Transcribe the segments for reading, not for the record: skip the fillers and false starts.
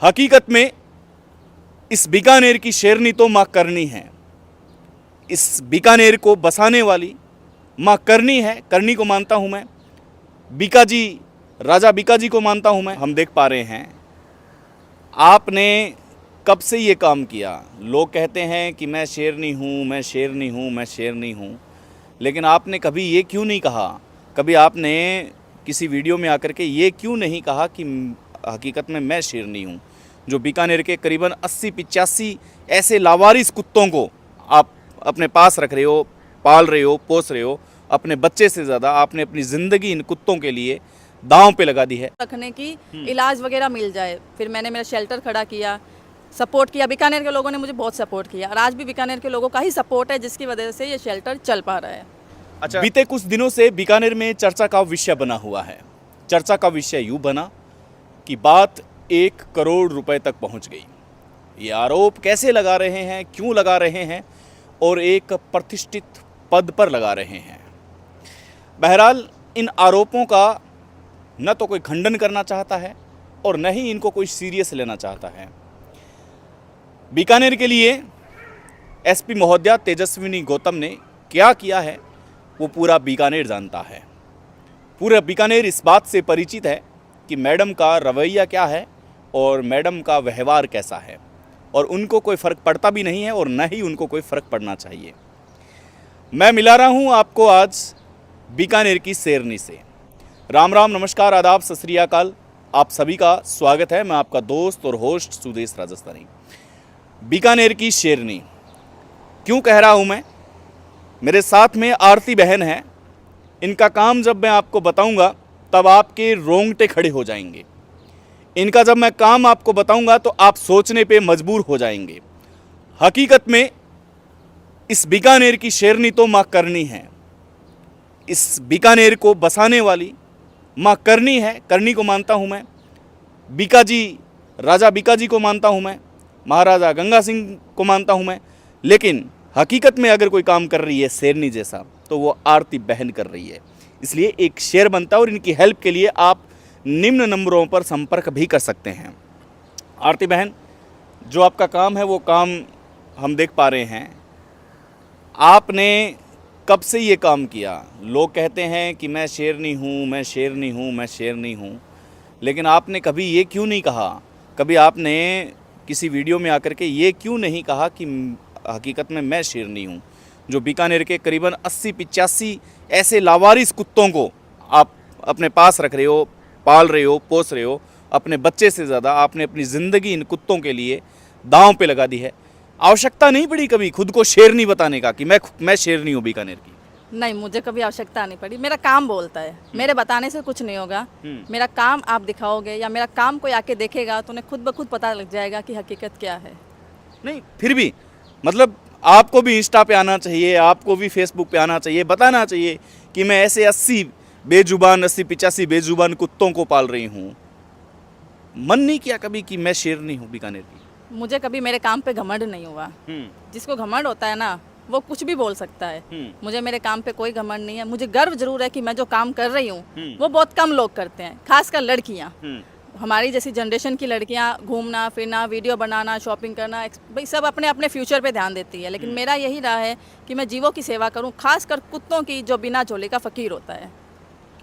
हकीकत में इस बीकानेर की शेरनी तो माँ करनी है। इस बीकानेर को बसाने वाली माँ करनी है। करनी को मानता हूँ मैं, बीकाजी, राजा बीकाजी को मानता हूँ मैं। हम देख पा रहे हैं आपने कब से ये काम किया। लोग कहते हैं कि मैं शेरनी हूँ, मैं शेरनी हूँ, मैं शेरनी हूँ, लेकिन आपने कभी ये क्यों नहीं कहा, कभी आपने किसी वीडियो में आकर के ये क्यों नहीं कहा कि हकीकत में मैं शेरनी हूँ। जो बीकानेर के करीबन 80-85 ऐसे लावारिस कुत्तों को आप अपने पास रख रहे हो, पाल रहे हो, पोस रहे हो, अपने बच्चे से ज़्यादा आपने अपनी ज़िंदगी इन कुत्तों के लिए दांव पे लगा दी है। रखने की इलाज वगैरह मिल जाए। फिर मैंने मेरा शेल्टर खड़ा किया, सपोर्ट किया। बीकानेर के लोगों ने मुझे बहुत सपोर्ट किया और आज भी बीकानेर के लोगों का ही सपोर्ट है जिसकी वजह से ये शेल्टर चल पा रहा है। अच्छा, बीते कुछ दिनों से बीकानेर में चर्चा का विषय बना हुआ है। चर्चा का विषय यूँ बना कि बात 1 करोड़ रुपए तक पहुंच गई। ये आरोप कैसे लगा रहे हैं, क्यों लगा रहे हैं और एक प्रतिष्ठित पद पर लगा रहे हैं। बहरहाल इन आरोपों का न तो कोई खंडन करना चाहता है और न ही इनको कोई सीरियस लेना चाहता है। बीकानेर के लिए एसपी महोदया तेजस्विनी गौतम ने क्या किया है वो पूरा बीकानेर जानता है। पूरा बीकानेर इस बात से परिचित है कि मैडम का रवैया क्या है और मैडम का व्यवहार कैसा है, और उनको कोई फ़र्क पड़ता भी नहीं है और न ही उनको कोई फ़र्क पड़ना चाहिए। मैं मिला रहा हूँ आपको आज बीकानेर की शेरनी से। राम राम, नमस्कार, आदाब, सत श्री अकाल। आप सभी का स्वागत है। मैं आपका दोस्त और होस्ट सुदेश राजस्थानी। बीकानेर की शेरनी क्यों कह रहा हूँ मैं? मेरे साथ में आरती बहन है। इनका काम जब मैं आपको बताऊंगा तब आपके रोंगटे खड़े हो जाएंगे। इनका जब मैं काम आपको बताऊंगा तो आप सोचने पे मजबूर हो जाएंगे। हकीकत में इस बीकानेर की शेरनी तो माँ करनी है। इस बीकानेर को बसाने वाली माँ करनी है। करनी को मानता हूँ मैं, बीकाजी, राजा बीकाजी को मानता हूँ मैं, महाराजा गंगा सिंह को मानता हूँ मैं, लेकिन हकीकत में अगर कोई काम कर रही है शेरनी जैसा तो वो आरती बहन कर रही है। इसलिए एक शेर बनता है और इनकी हेल्प के लिए आप निम्न नंबरों पर संपर्क भी कर सकते हैं। आरती बहन, जो आपका काम है वो काम हम देख पा रहे हैं। आपने कब से ये काम किया। लोग कहते हैं कि मैं शेरनी हूँ, मैं शेरनी हूँ, मैं शेरनी हूँ, लेकिन आपने कभी ये क्यों नहीं कहा, कभी आपने किसी वीडियो में आकर के ये क्यों नहीं कहा कि हकीकत में मैं शेरनी हूँ। जो बीकानेर के करीबन 80-85 ऐसे लावारिस कुत्तों को आप अपने पास रख रहे हो, पाल रहे हो, पोस रहे हो, अपने बच्चे से ज़्यादा आपने अपनी ज़िंदगी इन कुत्तों के लिए दांव पे लगा दी है। आवश्यकता नहीं पड़ी कभी खुद को शेरनी बताने का कि मैं शेरनी हूँ बीकानेर की? नहीं, मुझे कभी आवश्यकता नहीं पड़ी। मेरा काम बोलता है, मेरे बताने से कुछ नहीं होगा। मेरा काम आप दिखाओगे या मेरा काम कोई आके देखेगा तो उन्हें खुद ब खुद पता लग जाएगा कि हकीकत क्या है। नहीं, फिर भी मतलब आपको भी इंस्टा पे आना चाहिए, आपको भी फेसबुक पे आना चाहिए, बताना चाहिए कि मैं ऐसे 80-85 बेजुबान कुत्तों को पाल रही हूँ। मन नहीं किया कभी कि मैं शेरनी हूँ बीकानेर की? मुझे कभी मेरे काम पे घमंड नहीं हुआ। जिसको घमंड होता है ना वो कुछ भी बोल सकता है। मुझे मेरे काम पे कोई घमंड नहीं है। मुझे गर्व जरूर है कि मैं जो काम कर रही हूँ वो बहुत कम लोग करते हैं, खासकर लड़कियाँ। हमारी जैसी जनरेशन की लड़कियाँ घूमना फिरना, वीडियो बनाना, शॉपिंग करना, भाई सब अपने अपने फ्यूचर पे ध्यान देती है, लेकिन मेरा यही रहा है कि मैं जीवों की सेवा करूँ, खासकर कुत्तों की जो बिना झोले का फकीर होता है।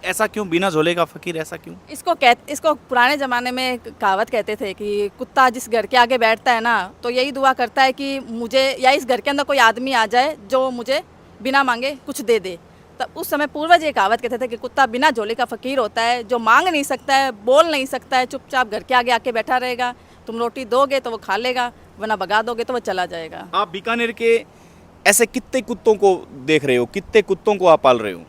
ऐसा क्यों बिना झोले का फकीर, ऐसा क्यों? इसको पुराने ज़माने में कहावत कहते थे कि कुत्ता जिस घर के आगे बैठता है ना तो यही दुआ करता है कि मुझे या इस घर के अंदर कोई आदमी आ जाए जो मुझे बिना मांगे कुछ दे दे। तब उस समय पूर्वज ये कहावत कहते थे कि कुत्ता बिना झोले का फकीर होता है, जो मांग नहीं सकता है, बोल नहीं सकता है, चुपचाप घर के आगे आके बैठा रहेगा। तुम रोटी दोगे तो वो खा लेगा, वरना भगा दोगे तो वो चला जाएगा। आप बीकानेर के ऐसे कितने कुत्तों को देख रहे हो, कितने कुत्तों को आप पाल रहे हो?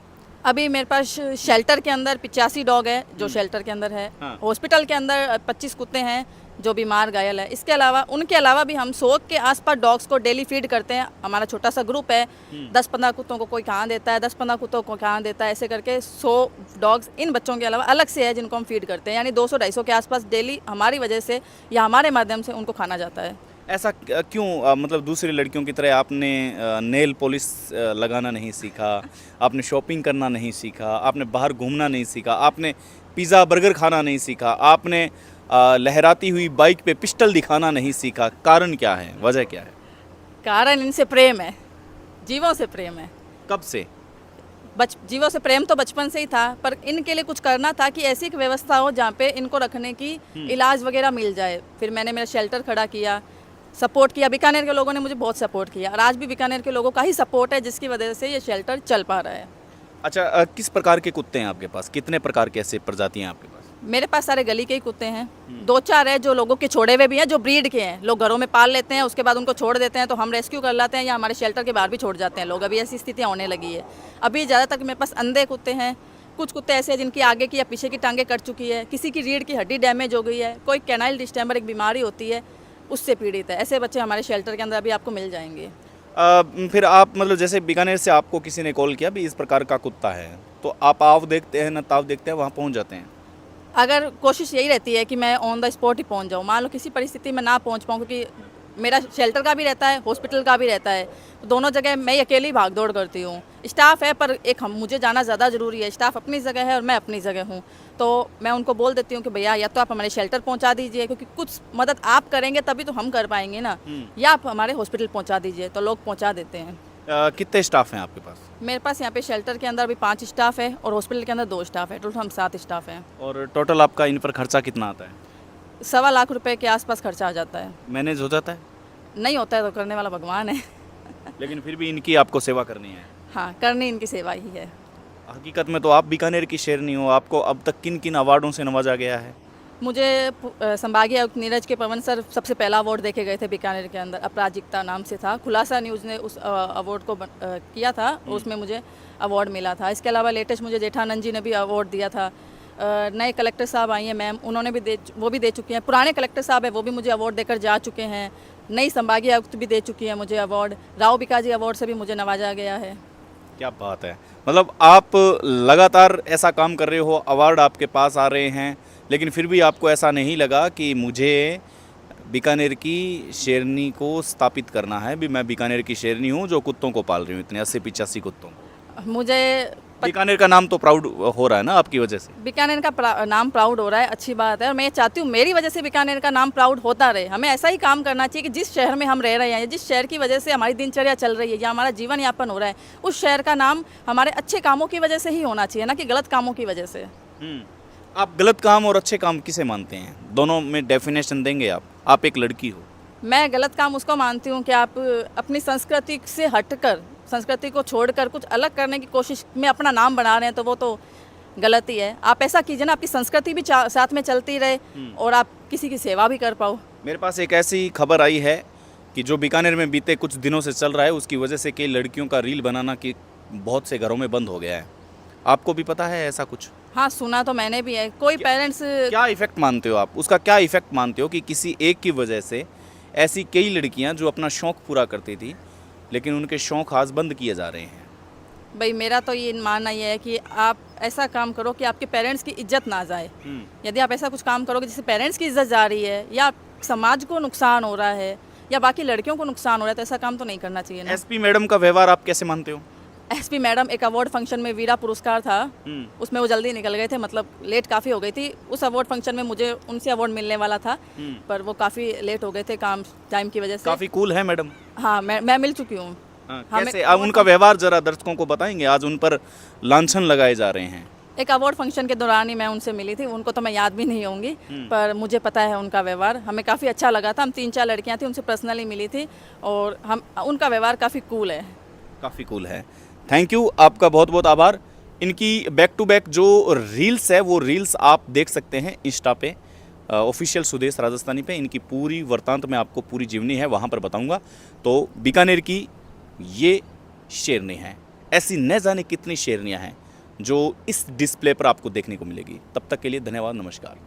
अभी मेरे पास शेल्टर के अंदर 85 डॉग है जो शेल्टर के अंदर है। हाँ। हॉस्पिटल के अंदर 25 कुत्ते हैं जो बीमार घायल है। इसके अलावा उनके अलावा भी हम 100 के आसपास डॉग्स को डेली फीड करते हैं। हमारा छोटा सा ग्रुप है, 10-15 कुत्तों को कोई कहाँ देता है, 10-15 कुत्तों को कहाँ देता है, ऐसे करके 100 डॉग्स इन बच्चों के अलावा अलग से है जिनको हम फीड करते हैं। यानी 200-250 के आसपास डेली हमारी वजह से या हमारे माध्यम से उनको खाना जाता है। ऐसा क्यों? मतलब दूसरी लड़कियों की तरह आपने नेल पॉलिश लगाना नहीं सीखा, आपने शॉपिंग करना नहीं सीखा, आपने बाहर घूमना नहीं सीखा, आपने पिज़्ज़ा बर्गर खाना नहीं सीखा, आपने लहराती हुई बाइक पे पिस्टल दिखाना नहीं सीखा, कारण क्या है, वजह क्या है? कारण इनसे प्रेम है, जीवों से प्रेम है। कब से? जीवों से प्रेम तो बचपन से ही था, पर इनके लिए कुछ करना था कि ऐसी एक व्यवस्था हो जहाँ पे इनको रखने की इलाज वगैरह मिल जाए। फिर मैंने मेरा शेल्टर खड़ा किया, सपोर्ट किया। बीकानेर के लोगों ने मुझे बहुत सपोर्ट किया और आज भी बीकानेर के लोगों का ही सपोर्ट है जिसकी वजह से ये शेल्टर चल पा रहा है। अच्छा, किस प्रकार के कुत्ते हैं आपके पास? कितने प्रकार के ऐसे प्रजातियां हैं आपके पास? मेरे पास सारे गली के ही कुत्ते हैं, 2-4 है जो लोगों के छोड़े हुए भी हैं, जो ब्रीड के हैं। लोग घरों में पाल लेते हैं, उसके बाद उनको छोड़ देते हैं, तो हम रेस्क्यू कर लाते हैं या हमारे शेल्टर के बाहर भी छोड़ जाते हैं लोग। अभी ऐसी स्थितियाँ होने लगी है। अभी ज़्यादातर मेरे पास अंधे कुत्ते हैं, कुछ कुत्ते ऐसे हैं जिनकी आगे की या पीछे की टांगें कट चुकी है, किसी की रीढ़ की हड्डी डैमेज हो गई है, कोई कैनाइल डिस्टेम्बर एक बीमारी होती है उससे पीड़ित है। ऐसे बच्चे हमारे शेल्टर के अंदर अभी आपको मिल जाएंगे। फिर आप मतलब जैसे बीकानेर से आपको किसी ने कॉल किया भी इस प्रकार का कुत्ता है, तो आप आव देखते हैं, नताव देखते हैं, वहाँ पहुँच जाते हैं? अगर कोशिश यही रहती है कि मैं ऑन द स्पॉट ही पहुंच जाऊं। मान लो किसी परिस्थिति में ना पहुंच पाऊं, क्योंकि मेरा शेल्टर का भी रहता है, हॉस्पिटल का भी रहता है, तो दोनों जगह मैं ही अकेली भाग दौड़ करती हूं। स्टाफ है पर मुझे जाना ज़्यादा ज़रूरी है। स्टाफ अपनी जगह है और मैं अपनी जगह हूं, तो मैं उनको बोल देती हूं कि भैया या तो आप हमारे शेल्टर पहुंचा दीजिए, क्योंकि कुछ मदद आप करेंगे तभी तो हम कर पाएंगे ना, या आप हमारे हॉस्पिटल पहुँचा दीजिए, तो लोग पहुँचा देते हैं। कितने स्टाफ हैं आपके पास? मेरे पास यहाँ पे शेल्टर के अंदर अभी 5 स्टाफ है और हॉस्पिटल के अंदर 2 स्टाफ है, टोटल हम 7 स्टाफ हैं। और टोटल आपका इन पर खर्चा कितना आता है? 1.25 लाख रुपए के आसपास खर्चा आ जाता है। मैनेज हो जाता है? नहीं होता है तो करने वाला भगवान है। लेकिन फिर भी इनकी आपको सेवा करनी है? हाँ, करनी इनकी सेवा ही है। हकीकत में तो आप बीकानेर की शेरनी हो। आपको अब तक किन किन अवार्डों से नवाजा गया है? मुझे संभागीय आयुक्त नीरज के पवन सर सबसे पहला अवार्ड देखे गए थे बीकानेर के अंदर, अपराजिकता नाम से था। खुलासा न्यूज़ ने उस अवार्ड को किया था, उसमें मुझे अवार्ड मिला था। इसके अलावा लेटेस्ट मुझे जेठानंद जी ने भी अवार्ड दिया था। नए कलेक्टर साहब आई हैं मैम, उन्होंने भी वो भी दे चुकी हैं। पुराने कलेक्टर साहब हैं वो भी मुझे अवार्ड देकर जा चुके हैं। नई संभागीय आयुक्त भी दे चुकी हैं मुझे अवार्ड। राव बिकाजी अवार्ड से भी मुझे नवाजा गया है। क्या बात है! मतलब आप लगातार ऐसा काम कर रहे हो, अवार्ड आपके पास आ रहे हैं, लेकिन फिर भी आपको ऐसा नहीं लगा कि मुझे बीकानेर की शेरनी को स्थापित करना है, भी मैं बीकानेर की शेरनी हूँ जो कुत्तों को पाल रही हूँ, इतने 80-85 कुत्तों को। मुझे बीकानेर का नाम तो प्राउड हो रहा है ना आपकी वजह से? बीकानेर का नाम प्राउड हो रहा है, अच्छी बात है, और मैं चाहती हूँ मेरी वजह से बीकानेर का नाम प्राउड होता रहे। हमें ऐसा ही काम करना चाहिए कि जिस शहर में हम रह रहे हैं, जिस शहर की वजह से हमारी दिनचर्या चल रही है या हमारा जीवन यापन हो रहा है, उस शहर का नाम हमारे अच्छे कामों की वजह से ही होना चाहिए, ना कि गलत कामों की वजह से। आप गलत काम और अच्छे काम किसे मानते हैं? दोनों में डेफिनेशन देंगे आप एक लड़की हो। मैं गलत काम उसको मानती हूँ कि आप अपनी संस्कृति से हटकर, संस्कृति को छोड़कर कुछ अलग करने की कोशिश में अपना नाम बना रहे हैं, तो वो तो गलत ही है। आप ऐसा कीजिए ना, आपकी संस्कृति भी साथ में चलती रहे और आप किसी की सेवा भी कर पाओ। मेरे पास एक ऐसी खबर आई है कि जो बीकानेर में बीते कुछ दिनों से चल रहा है, उसकी वजह से कई लड़कियों का रील बनाना कि बहुत से घरों में बंद हो गया है। आपको भी पता है ऐसा कुछ? हाँ, सुना तो मैंने भी है। कोई पेरेंट्स क्या इफेक्ट मानते हो आप उसका? क्या इफेक्ट मानते हो कि किसी एक की वजह से ऐसी कई लड़कियां जो अपना शौक़ पूरा करती थी, लेकिन उनके शौक़ आज बंद किए जा रहे हैं? भाई मेरा तो ये मानना ये है कि आप ऐसा काम करो कि आपके पेरेंट्स की इज्जत ना जाए। यदि आप ऐसा कुछ काम करोगे जिससे पेरेंट्स की इज्जत जा रही है या समाज को नुकसान हो रहा है या बाकी लड़कियों को नुकसान हो रहा है, तो ऐसा काम तो नहीं करना चाहिए ना। एसपी मैडम का व्यवहार आप कैसे मानते हो? एसपी मैडम, एक अवार्ड फंक्शन में वीरा पुरस्कार था, उसमें वो जल्दी निकल गए थे, मतलब लेट काफ़ी हो गई थी। उस अवार्ड फंक्शन में मुझे उनसे अवार्ड मिलने वाला था, पर वो काफ़ी लेट हो गए थे काम टाइम की वजह से। काफ़ी कूल है मैडम। हाँ, मैं मिल चुकी हूँ। कैसे आप उनका व्यवहार जरा दर्शकों को बताएंगे? आज उन पर लांछन लगाए जा रहे हैं। एक अवार्ड फंक्शन के दौरान ही मैं उनसे मिली थी, उनको तो मैं याद भी नहीं होंगी, पर मुझे पता है उनका व्यवहार हमें काफ़ी अच्छा लगा था। हम 3-4 लड़कियाँ थी, उनसे पर्सनली मिली थी और उनका व्यवहार काफ़ी कूल है। काफ़ी कूल है। थैंक यू, आपका बहुत बहुत आभार। इनकी बैक टू बैक जो रील्स है वो रील्स आप देख सकते हैं इंस्टा पे, ऑफिशियल सुदेश राजस्थानी पे। इनकी पूरी वृत्तांत में आपको पूरी जीवनी है वहाँ पर बताऊँगा। तो बीकानेर की ये शेरनी है, ऐसी न जाने कितनी शेरनियाँ हैं जो इस डिस्प्ले पर आपको देखने को मिलेगी। तब तक के लिए धन्यवाद, नमस्कार।